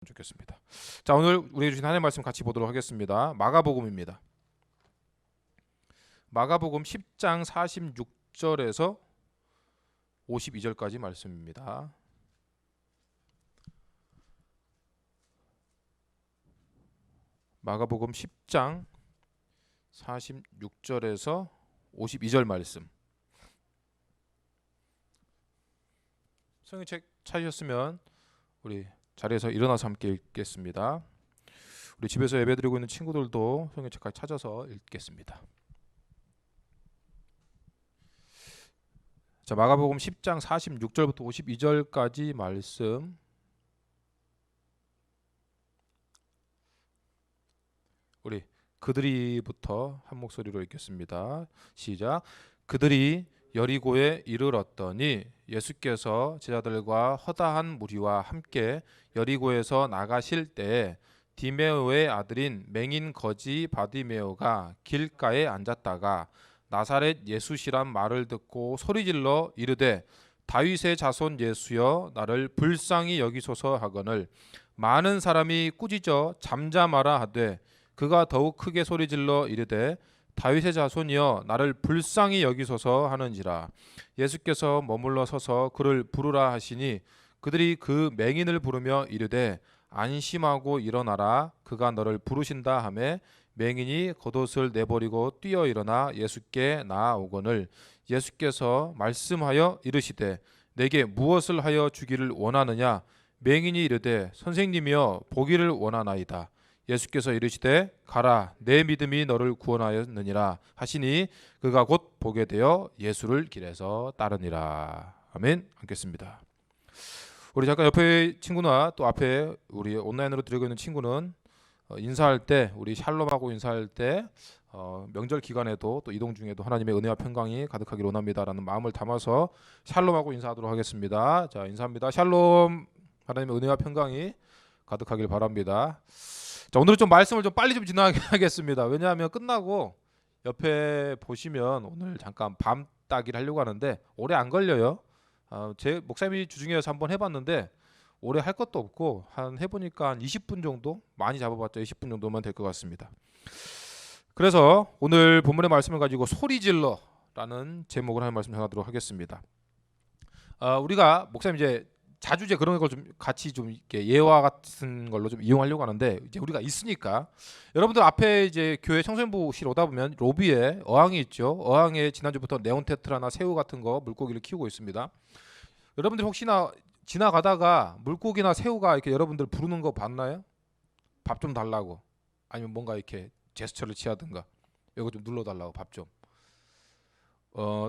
좋겠습니다. 자, 오늘 우리에게 주신 하나님의 말씀 같이 보도록 하겠습니다. 마가복음입니다. 마가복음 10장 46절에서 52절까지 말씀입니다. 마가복음 10장 46절에서 52절 말씀. 성경책 찾으셨으면 우리 자리에서 일어나서 함께 읽겠습니다. 우리 집에서 예배드리고 있는 친구들도 성경책까지 찾아서 읽겠습니다. 자, 마가복음 10장 46절부터 52절까지 말씀. 우리 그들이부터 한 목소리로 읽겠습니다. 시작. 그들이 여리고에 이르렀더니 예수께서 제자들과 허다한 무리와 함께 여리고에서 나가실 때에 디메오의 아들인 맹인 거지 바디메오가 길가에 앉았다가 나사렛 예수시란 말을 듣고 소리질러 이르되 다윗의 자손 예수여 나를 불쌍히 여기소서 하거늘 많은 사람이 꾸짖어 잠잠하라 하되 그가 더욱 크게 소리질러 이르되 다윗의 자손이여 나를 불쌍히 여기소서 하는지라. 예수께서 머물러 서서 그를 부르라 하시니 그들이 그 맹인을 부르며 이르되 안심하고 일어나라 그가 너를 부르신다 하매 맹인이 겉옷을 내버리고 뛰어 일어나 예수께 나아오거늘 예수께서 말씀하여 이르시되 내게 무엇을 하여 주기를 원하느냐. 맹인이 이르되 선생님이여 보기를 원하나이다. 예수께서 이르시되 가라 내 믿음이 너를 구원하였느니라 하시니 그가 곧 보게 되어 예수를 길에서 따르니라. 아멘. 앉겠습니다. 우리 잠깐 옆에 친구나 또 앞에 우리 온라인으로 드리고 있는 친구는 인사할 때 우리 샬롬하고 인사할 때 명절 기간에도 또 이동 중에도 하나님의 은혜와 평강이 가득하기를 원합니다라는 마음을 담아서 샬롬하고 인사하도록 하겠습니다. 자, 인사합니다. 샬롬. 하나님의 은혜와 평강이 가득하길 바랍니다. 자, 오늘은 좀 말씀을 좀 빨리 좀 진행하겠습니다. 왜냐하면 끝나고 옆에 보시면 오늘 잠깐 밤 따기를 하려고 하는데 오래 안 걸려요. 제 목사님이 주중에서 한번 해봤는데 오래 할 것도 없고 한 해보니까 한 20분 정도, 많이 잡아봤자 20분 정도만 될 것 같습니다. 그래서 오늘 본문의 말씀을 가지고 소리질러라는 제목으로 하는 말씀 전하도록 하겠습니다. 우리가 목사님 이제 자주 이제 그런 걸 좀 같이 좀 이렇게 예화 같은 걸로 좀 이용하려고 하는데 이제 우리가 있으니까 여러분들 앞에 이제 교회 청소년부실 오다 보면 로비에 어항이 있죠. 어항에 지난주부터 네온테트라나 새우 같은 거 물고기를 키우고 있습니다. 여러분들 혹시나 지나가다가 물고기나 새우가 이렇게 여러분들 부르는 거 봤나요? 밥 좀 달라고 아니면 뭔가 이렇게 제스처를 취하든가 이거 좀 눌러달라고 밥 좀.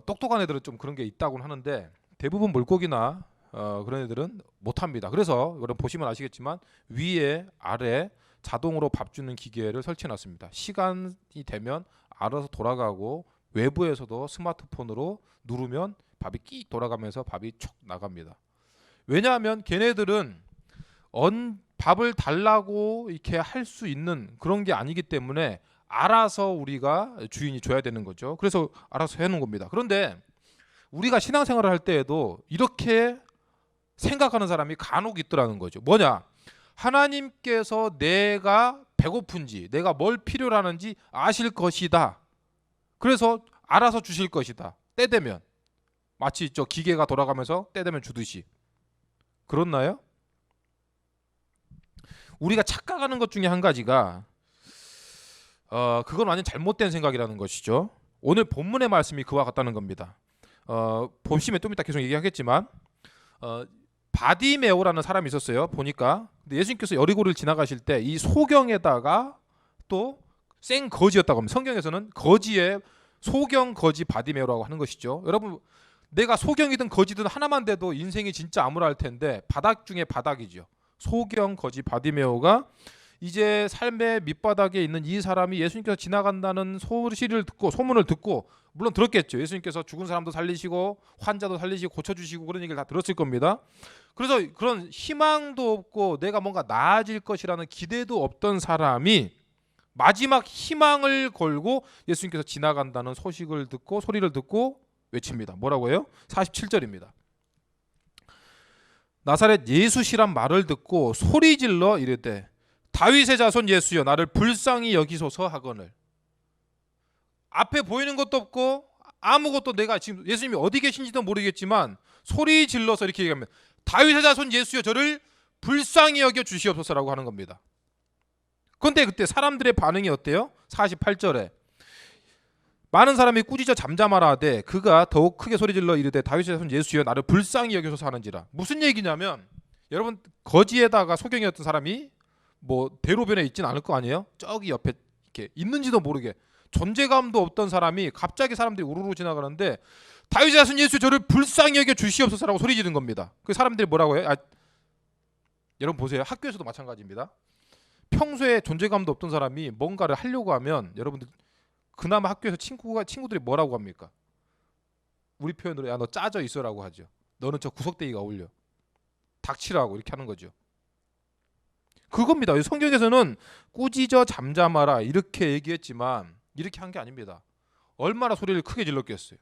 똑똑한 애들은 좀 그런 게 있다고는 하는데 대부분 물고기나 그런 애들은 못합니다. 그래서 여러분 보시면 아시겠지만 위에 아래 자동으로 밥 주는 기계를 설치해놨습니다. 시간이 되면 알아서 돌아가고 외부에서도 스마트폰으로 누르면 밥이 끼 돌아가면서 밥이 촉 나갑니다. 왜냐하면 걔네들은 밥을 달라고 이렇게 할 수 있는 그런 게 아니기 때문에 알아서 우리가 주인이 줘야 되는 거죠. 그래서 알아서 해놓은 겁니다. 그런데 우리가 신앙생활을 할 때에도 이렇게 생각하는 사람이 간혹 있더라는 거죠. 뭐냐? 하나님께서 내가 배고픈지 내가 뭘 필요로 하는지 아실 것이다. 그래서 알아서 주실 것이다. 때 되면 마치 저 기계가 돌아가면서 때 되면 주듯이. 그렇나요? 우리가 착각하는 것 중에 한 가지가 그건 완전 잘못된 생각이라는 것이죠. 오늘 본문의 말씀이 그와 같다는 겁니다. 보시면 좀 이따 계속 얘기하겠지만 바디메오라는 사람이 있었어요. 보니까 근데 예수님께서 여리고를 지나가실 때 이 소경에다가 또 생 거지였다고 합니다. 성경에서는 거지의 소경 거지 바디메오라고 하는 것이죠. 여러분 내가 소경이든 거지든 하나만 돼도 인생이 진짜 암울할 텐데 바닥 중에 바닥이죠. 소경 거지 바디메오가 이제 삶의 밑바닥에 있는 이 사람이 예수님께서 지나간다는 소문을 듣고 물론 들었겠죠. 예수님께서 죽은 사람도 살리시고 환자도 살리시고 고쳐주시고 그런 얘기를 다 들었을 겁니다. 그래서 그런 희망도 없고 내가 뭔가 나아질 것이라는 기대도 없던 사람이 마지막 희망을 걸고 예수님께서 지나간다는 소식을 듣고 소리를 듣고 외칩니다. 뭐라고 해요? 47절입니다. 나사렛 예수시란 말을 듣고 소리질러 이르되 다윗의 자손 예수여 나를 불쌍히 여기소서 하거늘. 앞에 보이는 것도 없고 아무것도 내가 지금 예수님이 어디 계신지도 모르겠지만 소리 질러서 이렇게 얘기하면 다윗의 자손 예수여 저를 불쌍히 여겨 주시옵소서라고 하는 겁니다. 그런데 그때 사람들의 반응이 어때요? 48절에 많은 사람이 꾸짖어 잠잠하라 하되 그가 더욱 크게 소리질러 이르되 다윗의 자손 예수여 나를 불쌍히 여기소서 하는지라. 무슨 얘기냐면 여러분 거지에다가 소경이었던 사람이 뭐 대로변에 있진 않을 거 아니에요? 저기 옆에 이렇게 있는지도 모르게 존재감도 없던 사람이 갑자기 사람들이 우르르 지나가는데 다윗의 자손 예수 저를 불쌍히 여겨 주시옵소서라고 소리 지른 겁니다. 그 사람들이 뭐라고 해요? 여러분 보세요. 학교에서도 마찬가지입니다. 평소에 존재감도 없던 사람이 뭔가를 하려고 하면 여러분들 그나마 학교에서 친구들이 뭐라고 합니까? 우리 표현으로 야 너 짜져 있어라고 하죠. 너는 저 구석대기가 어울려. 닥치라고 이렇게 하는 거죠. 그겁니다. 성경에서는 꾸짖어 잠잠하라 이렇게 얘기했지만 이렇게 한 게 아닙니다. 얼마나 소리를 크게 질렀겠어요.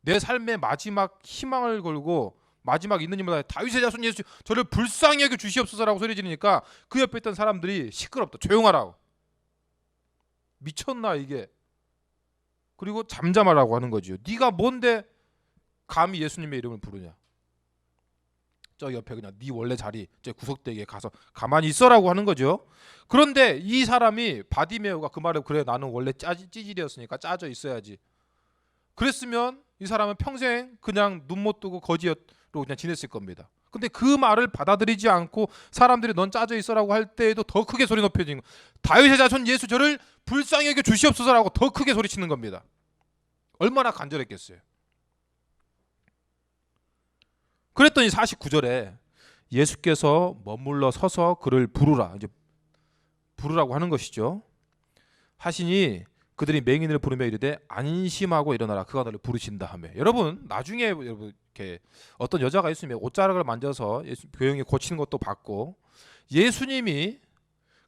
내 삶의 마지막 희망을 걸고 마지막 있는 힘을 다해 다윗의 자손 예수 저를 불쌍히 여겨 주시옵소서라고 소리 지르니까 그 옆에 있던 사람들이 시끄럽다 조용하라고. 미쳤나 이게. 그리고 잠잠하라고 하는 거죠. 네가 뭔데 감히 예수님의 이름을 부르냐. 저 옆에 그냥 네 원래 자리 저 구석대기에 가서 가만히 있어라고 하는 거죠. 그런데 이 사람이 바디메오가 그 말을 그래 나는 원래 찌질이었으니까 짜져 있어야지. 그랬으면 이 사람은 평생 그냥 눈 못 뜨고 거지로 그냥 지냈을 겁니다. 근데 그 말을 받아들이지 않고 사람들이 넌 짜져 있어라고 할 때에도 더 크게 소리 높여지는 거. 다윗의 자손 예수 저를 불쌍히 여겨 주시옵소서라고 더 크게 소리치는 겁니다. 얼마나 간절했겠어요. 그랬더니 49절에 예수께서 머물러 서서 그를 부르라. 이제 부르라고 하는 것이죠. 하시니 그들이 맹인을 부르며 이르되 안심하고 일어나라 그가 너를 부르신다 하며. 여러분 나중에 여러분 이렇게 어떤 여자가 있으면 옷자락을 만져서 교영이 고치는 것도 봤고 예수님이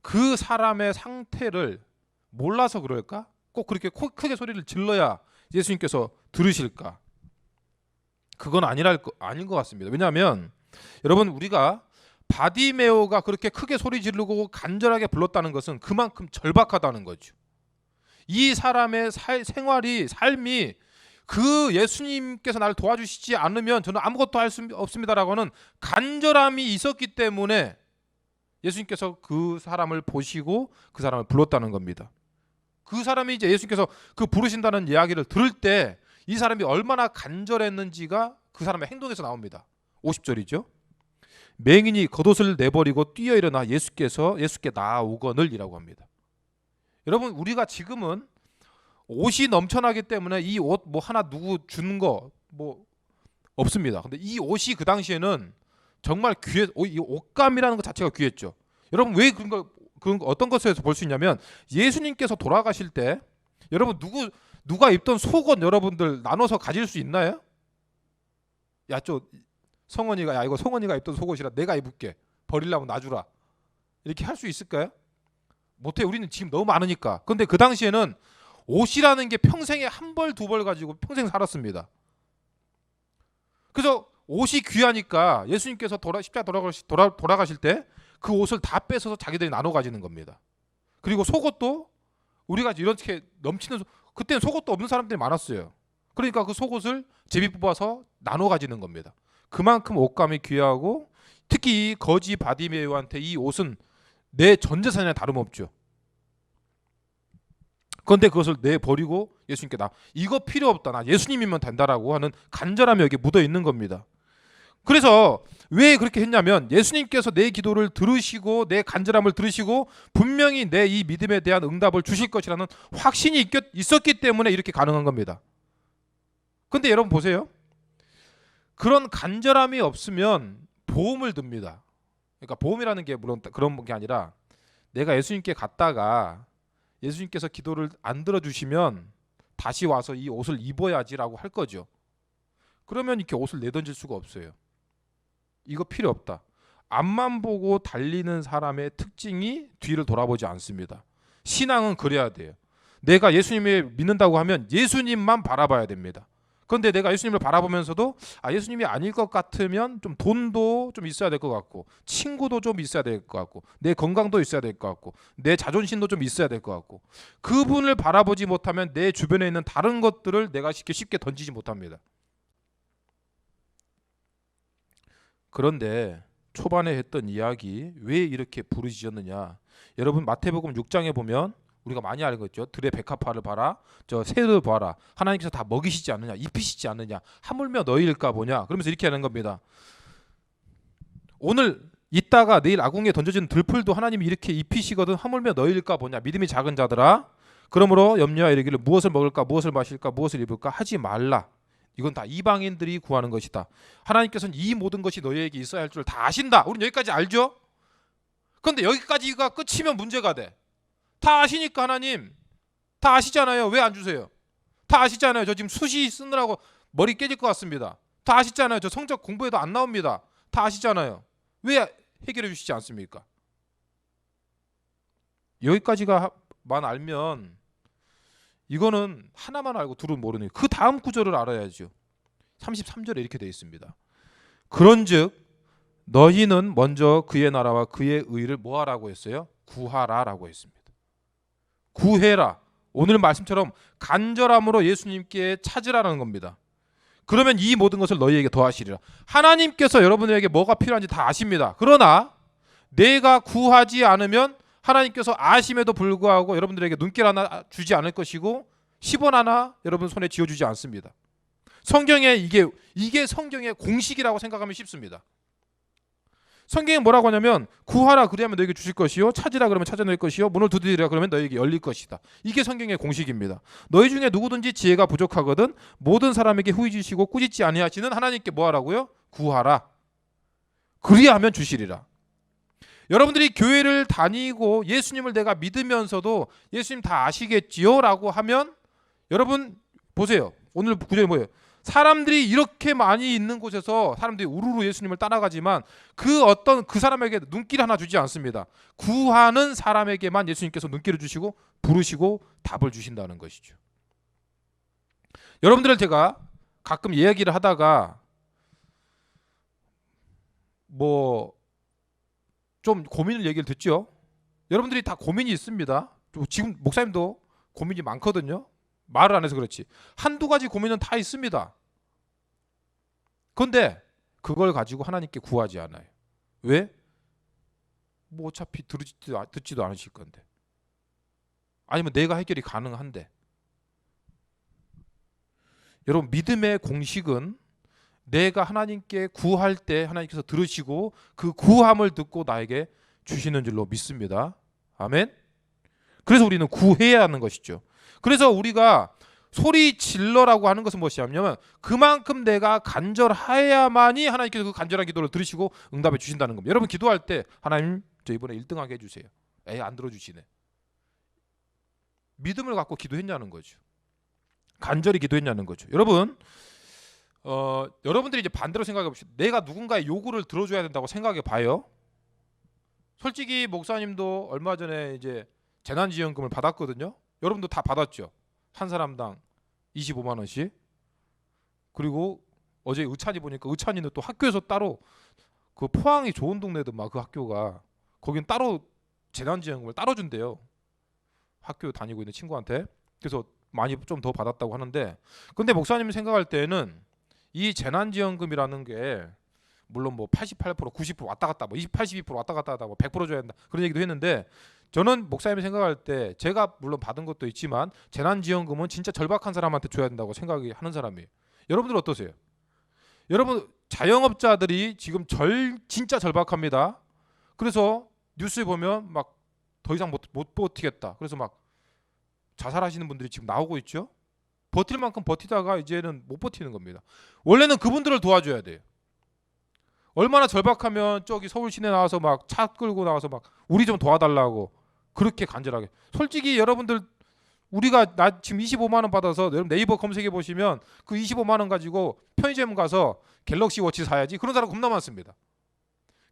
그 사람의 상태를 몰라서 그럴까? 꼭 그렇게 크게 소리를 질러야 예수님께서 들으실까? 그건 아닌 것 같습니다. 왜냐하면 여러분 우리가 바디메오가 그렇게 크게 소리 지르고 간절하게 불렀다는 것은 그만큼 절박하다는 거죠. 이 사람의 삶이 그 예수님께서 나를 도와주시지 않으면 저는 아무것도 할 수 없습니다라고 하는 간절함이 있었기 때문에 예수님께서 그 사람을 보시고 그 사람을 불렀다는 겁니다. 그 사람이 이제 예수님께서 그 부르신다는 이야기를 들을 때 이 사람이 얼마나 간절했는지가 그 사람의 행동에서 나옵니다. 50절이죠. 맹인이 겉옷을 내버리고 뛰어 일어나 예수께 나아오거늘이라고 합니다. 여러분 우리가 지금은 옷이 넘쳐나기 때문에 이 옷 뭐 하나 누구 주는 거 뭐 없습니다. 근데 이 옷이 그 당시에는 정말 이 옷감이라는 것 자체가 귀했죠. 여러분 왜 그런 거 어떤 것에서 볼 수 있냐면 예수님께서 돌아가실 때 여러분 누가 입던 속옷 여러분들 나눠서 가질 수 있나요? 야 이거 성원이가 입던 속옷이라 내가 입을게. 버리려면 놔주라. 이렇게 할 수 있을까요? 못해. 우리는 지금 너무 많으니까. 근데 그 당시에는 옷이라는 게 평생에 한 벌 두 벌 가지고 평생 살았습니다. 그래서 옷이 귀하니까 예수님께서 십자가 돌아가실 때 그 옷을 다 뺏어서 자기들이 나눠 가지는 겁니다. 그리고 속옷도 우리가 이렇게 넘치는 그때는 속옷도 없는 사람들이 많았어요. 그러니까 그 속옷을 제비 뽑아서 나눠 가지는 겁니다. 그만큼 옷감이 귀하고 특히 이 거지 바디메오한테 이 옷은 내 전 재산이나 다름없죠. 그런데 그것을 내버리고 예수님께 이거 필요 없다. 나 예수님이면 된다라고 하는 간절함이 여기 묻어 있는 겁니다. 그래서 왜 그렇게 했냐면 예수님께서 내 기도를 들으시고 내 간절함을 들으시고 분명히 내 이 믿음에 대한 응답을 주실 것이라는 확신이 있었기 때문에 이렇게 가능한 겁니다. 그런데 여러분 보세요. 그런 간절함이 없으면 보험을 듭니다. 그러니까 보험이라는 게 물론 그런 게 아니라 내가 예수님께 갔다가 예수님께서 기도를 안 들어주시면 다시 와서 이 옷을 입어야지라고 할 거죠. 그러면 이렇게 옷을 내던질 수가 없어요. 이거 필요 없다. 앞만 보고 달리는 사람의 특징이 뒤를 돌아보지 않습니다. 신앙은 그래야 돼요. 내가 예수님을 믿는다고 하면 예수님만 바라봐야 됩니다. 그런데 내가 예수님을 바라보면서도 예수님이 아닐 것 같으면 좀 돈도 좀 있어야 될 것 같고, 친구도 좀 있어야 될 것 같고, 내 건강도 있어야 될 것 같고, 내 자존심도 좀 있어야 될 것 같고, 그분을 바라보지 못하면 내 주변에 있는 다른 것들을 내가 쉽게 던지지 못합니다. 그런데 초반에 했던 이야기 왜 이렇게 부르짖었느냐? 여러분 마태복음 6장에 보면 우리가 많이 알고 있죠. 들의 백합화를 봐라, 저 새를 봐라. 하나님께서 다 먹이시지 않느냐, 입히시지 않느냐, 하물며 너희일까 보냐. 그러면서 이렇게 하는 겁니다. 오늘 있다가 내일 아궁이에 던져진 들풀도 하나님이 이렇게 입히시거든. 하물며 너희일까 보냐. 믿음이 작은 자들아, 그러므로 염려하여 이르기를 무엇을 먹을까, 무엇을 마실까, 무엇을 입을까 하지 말라. 이건 다 이방인들이 구하는 것이다. 하나님께서는 이 모든 것이 너희에게 있어야 할 줄 다 아신다. 우리는 여기까지 알죠? 그런데 여기까지가 끝이면 문제가 돼. 다 아시니까 하나님 다 아시잖아요. 왜 안 주세요? 다 아시잖아요. 저 지금 수시 쓰느라고 머리 깨질 것 같습니다. 다 아시잖아요. 저 성적 공부해도 안 나옵니다. 다 아시잖아요. 왜 해결해 주시지 않습니까? 여기까지가만 알면 이거는 하나만 알고 둘은 모르는, 그 다음 구절을 알아야죠. 33절에 이렇게 되어 있습니다. 그런즉 너희는 먼저 그의 나라와 그의 의를 뭐하라고 했어요? 구하라라고 했습니다. 구해라. 오늘 말씀처럼 간절함으로 예수님께 찾으라는 겁니다. 그러면 이 모든 것을 너희에게 더하시리라. 하나님께서 여러분에게 뭐가 필요한지 다 아십니다. 그러나 내가 구하지 않으면 하나님께서 아심에도 불구하고 여러분들에게 눈길 하나 주지 않을 것이고 10원 하나 여러분 손에 쥐어주지 않습니다. 성경에 이게 성경의 공식이라고 생각하면 쉽습니다. 성경에 뭐라고 하냐면 구하라 그리하면 너에게 주실 것이요, 찾으라 그러면 찾아낼 것이요, 문을 두드리라 그러면 너에게 열릴 것이다. 이게 성경의 공식입니다. 너희 중에 누구든지 지혜가 부족하거든 모든 사람에게 후히 주시고 꾸짖지 아니하시는 하나님께 뭐하라고요? 구하라. 그리하면 주시리라. 여러분들이 교회를 다니고 예수님을 내가 믿으면서도 예수님 다 아시겠지요? 라고 하면 여러분 보세요. 오늘 구절이 뭐예요? 사람들이 이렇게 많이 있는 곳에서 사람들이 우르르 예수님을 따라가지만 그 사람에게 눈길 하나 주지 않습니다. 구하는 사람에게만 예수님께서 눈길을 주시고 부르시고 답을 주신다는 것이죠. 여러분들을 제가 가끔 이야기를 하다가 좀 고민을 얘기를 듣죠. 여러분들이 다 고민이 있습니다. 지금 목사님도 고민이 많거든요. 말을 안 해서 그렇지. 한두 가지 고민은 다 있습니다. 그런데 그걸 가지고 하나님께 구하지 않아요. 왜? 어차피 듣지도 않으실 건데. 아니면 내가 해결이 가능한데. 여러분 믿음의 공식은 내가 하나님께 구할 때 하나님께서 들으시고 그 구함을 듣고 나에게 주시는 줄로 믿습니다. 아멘. 그래서 우리는 구해야 하는 것이죠. 그래서 우리가 소리 질러라고 하는 것은 무엇이냐면 그만큼 내가 간절해야만이 하나님께서 그 간절한 기도를 들으시고 응답해 주신다는 겁니다. 여러분 기도할 때 하나님 저 이번에 1등하게 해주세요. 안 들어주시네. 믿음을 갖고 기도했냐는 거죠. 간절히 기도했냐는 거죠. 여러분들이 이제 반대로 생각해 봅시다. 내가 누군가의 요구를 들어줘야 된다고 생각해 봐요. 솔직히 목사님도 얼마 전에 이제 재난지원금을 받았거든요. 여러분도 다 받았죠. 한 사람당 25만 원씩. 그리고 어제 의찬이 보니까 의찬이는 또 학교에서 따로 그 포항이 좋은 동네도 막 그 학교가 거긴 따로 재난지원금을 따로 준대요. 학교 다니고 있는 친구한테. 그래서 많이 좀 더 받았다고 하는데, 근데 목사님이 생각할 때는 이 재난지원금이라는 게 물론 88%, 90% 왔다 갔다 82% 왔다 갔다 하다 100% 줘야 된다 그런 얘기도 했는데, 저는 목사님이 생각할 때 제가 물론 받은 것도 있지만 재난지원금은 진짜 절박한 사람한테 줘야 된다고 생각하는 사람이에요. 여러분들 어떠세요? 여러분 자영업자들이 지금 진짜 절박합니다. 그래서 뉴스에 보면 막 더 이상 못 버티겠다. 그래서 막 자살하시는 분들이 지금 나오고 있죠. 버틸 만큼 버티다가 이제는 못 버티는 겁니다. 원래는 그분들을 도와줘야 돼요. 얼마나 절박하면 저기 서울 시내 나와서 막 차 끌고 나와서 막 우리 좀 도와달라고 그렇게 간절하게. 솔직히 여러분들 나 지금 25만 원 받아서 여러분 네이버 검색해 보시면 그 25만 원 가지고 편의점 가서 갤럭시 워치 사야지 그런 사람 겁나 많습니다.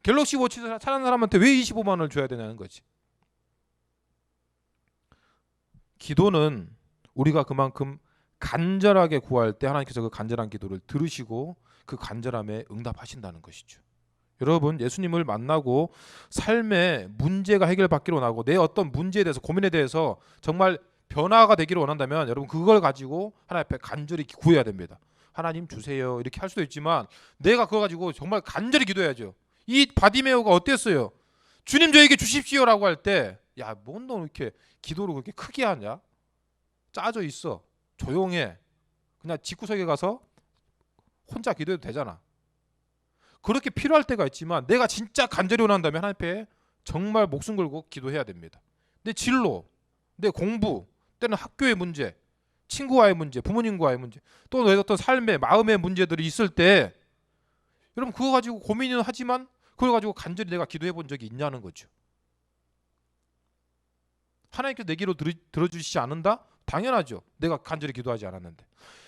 갤럭시 워치 사는 사람한테 왜 25만 원을 줘야 되냐는 거지. 기도는 우리가 그만큼 간절하게 구할 때 하나님께서 그 간절한 기도를 들으시고 그 간절함에 응답하신다는 것이죠. 여러분, 예수님을 만나고 삶의 문제가 해결받기를 원하고 내 어떤 문제에 대해서, 고민에 대해서 정말 변화가 되기를 원한다면 여러분, 그걸 가지고 하나님 앞에 간절히 구해야 됩니다. 하나님 주세요 이렇게 할 수도 있지만 내가 그걸 가지고 정말 간절히 기도해야죠. 이 바디메오가 어땠어요? 주님 저에게 주십시오라고 할 때, 야, 뭔 너 이렇게 기도를 그렇게 크게 하냐? 짜져 있어. 조용해. 그냥 집구석에 가서 혼자 기도해도 되잖아. 그렇게 필요할 때가 있지만 내가 진짜 간절히 원한다면 하나님 앞에 정말 목숨 걸고 기도해야 됩니다. 내 진로, 내 공부, 때는 학교의 문제, 친구와의 문제, 부모님과의 문제, 또 내 어떤 삶의 마음의 문제들이 있을 때 여러분 그거 가지고 고민은 하지만 그걸 가지고 간절히 내가 기도해 본 적이 있냐는 거죠. 하나님께서 내 기도 들어주시지 않는다? 당연하죠. 내가 간절히 기도하지 않았는데.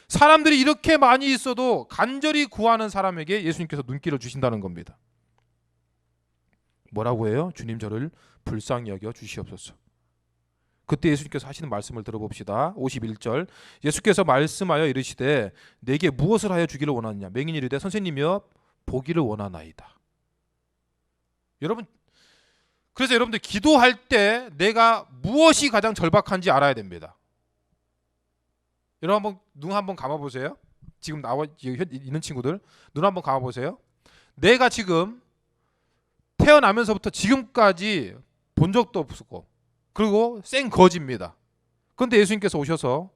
사람들이 이렇게 많이 있어도 간절히 구하는 사람에게 예수님께서 눈길을 주신다는 겁니다. 뭐라고 해요? 주님 저를 불쌍히 여겨 주시옵소서. 그때 예수님께서 하시는 말씀을 들어봅시다. 51절 예수께서 말씀하여 이르시되 내게 무엇을 하여 주기를 원하느냐? 맹인이 이르되 선생님이여 보기를 원하나이다. 여러분, 그래서 여러분들 기도할 때 내가 무엇이 가장 절박한지 알아야 됩니다. 여러분 눈 한번 감아보세요. 지금 나와 있는 친구들 눈 한번 감아보세요. 내가 지금 태어나면서부터 지금까지 본 적도 없고 그리고 생 거지입니다. 그런데 예수님께서 오셔서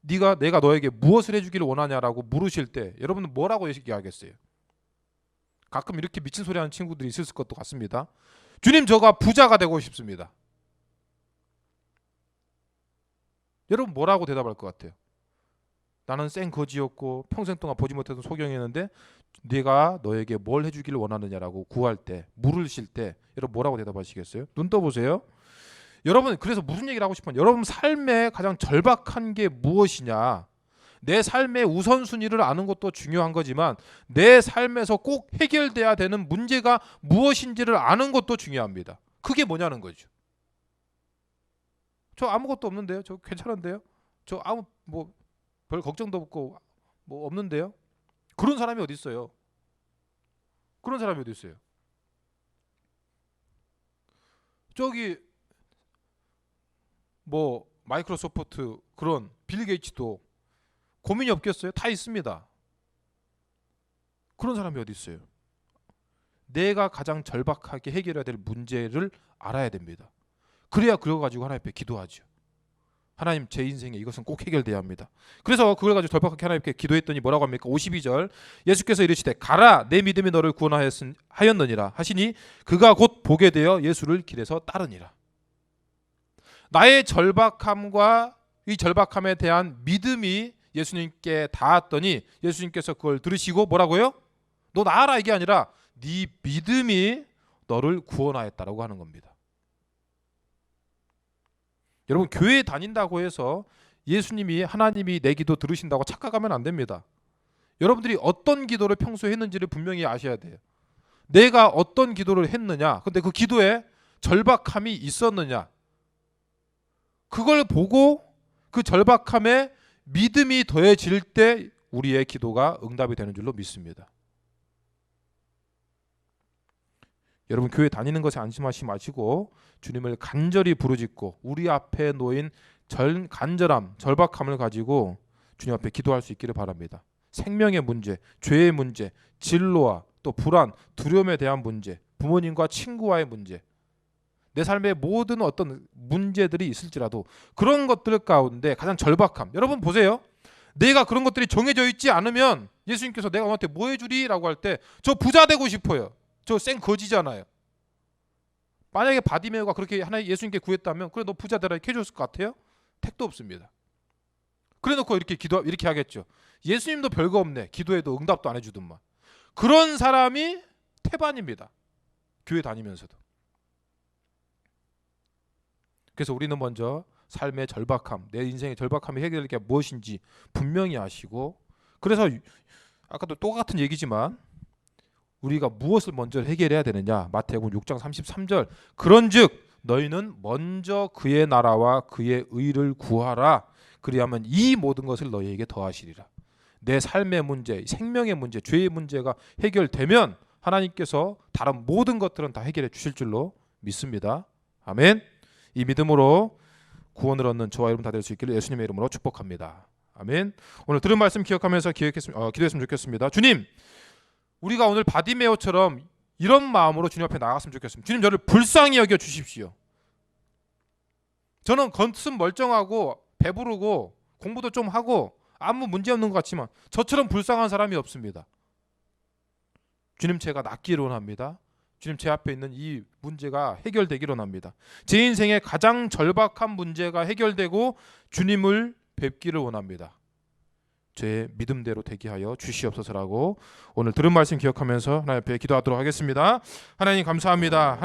내가 너에게 무엇을 해주기를 원하냐라고 물으실 때 여러분은 뭐라고 얘기하겠어요? 가끔 이렇게 미친 소리 하는 친구들이 있을 것도 같습니다. 주님 저가 부자가 되고 싶습니다. 여러분 뭐라고 대답할 것 같아요? 나는 생 거지였고 평생 동안 보지 못했던 소경이었는데 네가 너에게 뭘 해주기를 원하느냐라고 구할 때, 물으실 때 여러분 뭐라고 대답하시겠어요? 눈 떠보세요. 여러분 그래서 무슨 얘기를 하고 싶어요? 여러분 삶에 가장 절박한 게 무엇이냐? 내 삶의 우선순위를 아는 것도 중요한 거지만 내 삶에서 꼭 해결돼야 되는 문제가 무엇인지를 아는 것도 중요합니다. 그게 뭐냐는 거죠. 저 아무것도 없는데요. 저 괜찮은데요. 저 아무 별 걱정도 없고 없는데요. 그런 사람이 어디 있어요? 그런 사람이 어디 있어요? 저기 마이크로소프트 그런 빌 게이츠도 고민이 없겠어요? 다 있습니다. 그런 사람이 어디 있어요? 내가 가장 절박하게 해결해야 될 문제를 알아야 됩니다. 그래야 그거 가지고 하나님 앞에 기도하죠. 하나님 제 인생에 이것은 꼭 해결돼야 합니다. 그래서 그걸 가지고 절박하게 하나님께 기도했더니 뭐라고 합니까? 52절 예수께서 이르시되 가라 내 믿음이 너를 구원하였느니라 하시니 그가 곧 보게 되어 예수를 길에서 따르니라. 나의 절박함과 이 절박함에 대한 믿음이 예수님께 닿았더니 예수님께서 그걸 들으시고 뭐라고요? 너 나아라 이게 아니라 네 믿음이 너를 구원하였다라고 하는 겁니다. 여러분 교회 다닌다고 해서 예수님이 하나님이 내 기도 들으신다고 착각하면 안 됩니다. 여러분들이 어떤 기도를 평소에 했는지를 분명히 아셔야 돼요. 내가 어떤 기도를 했느냐, 근데 그 기도에 절박함이 있었느냐, 그걸 보고 그 절박함에 믿음이 더해질 때 우리의 기도가 응답이 되는 줄로 믿습니다. 여러분 교회 다니는 것에 안심하지 마시고 주님을 간절히 부르짖고 우리 앞에 놓인 간절함, 절박함을 가지고 주님 앞에 기도할 수 있기를 바랍니다. 생명의 문제, 죄의 문제, 진로와 또 불안, 두려움에 대한 문제, 부모님과 친구와의 문제, 내 삶의 모든 어떤 문제들이 있을지라도 그런 것들 가운데 가장 절박함. 여러분 보세요. 내가 그런 것들이 정해져 있지 않으면 예수님께서 내가 너한테 뭐 해주리라고 할 때 저 부자 되고 싶어요. 저 생 거지잖아요. 만약에 바디메오가 그렇게 하나님 예수님께 구했다면 그래 너 부자 되라 이렇게 해줬을 것 같아요? 택도 없습니다. 그래놓고 이렇게 하겠죠. 예수님도 별거 없네. 기도해도 응답도 안 해주더만. 그런 사람이 태반입니다. 교회 다니면서도. 그래서 우리는 먼저 삶의 절박함, 내 인생의 절박함이 해결될 게 무엇인지 분명히 아시고, 그래서 아까도 똑같은 얘기지만 우리가 무엇을 먼저 해결해야 되느냐. 마태복음 6장 33절 그런즉 너희는 먼저 그의 나라와 그의 의를 구하라. 그리하면 이 모든 것을 너희에게 더하시리라. 내 삶의 문제, 생명의 문제, 죄의 문제가 해결되면 하나님께서 다른 모든 것들은 다 해결해 주실 줄로 믿습니다. 아멘. 이 믿음으로 구원을 얻는 저와 여러분 다 될 수 있기를 예수님의 이름으로 축복합니다. 아멘. 오늘 들은 말씀 기억하면서 기도했으면 좋겠습니다. 주님, 우리가 오늘 바디메오처럼 이런 마음으로 주님 앞에 나갔으면 좋겠습니다. 주님, 저를 불쌍히 여겨 주십시오. 저는 겉은 멀쩡하고 배부르고 공부도 좀 하고 아무 문제 없는 것 같지만 저처럼 불쌍한 사람이 없습니다. 주님, 제가 낫기를 원합니다. 주님, 제 앞에 있는 이 문제가 해결되기를 원합니다. 제 인생의 가장 절박한 문제가 해결되고 주님을 뵙기를 원합니다. 제 믿음대로 되게 하여 주시옵소서라고 오늘 들은 말씀 기억하면서 하나님 앞에 기도하도록 하겠습니다. 하나님 감사합니다.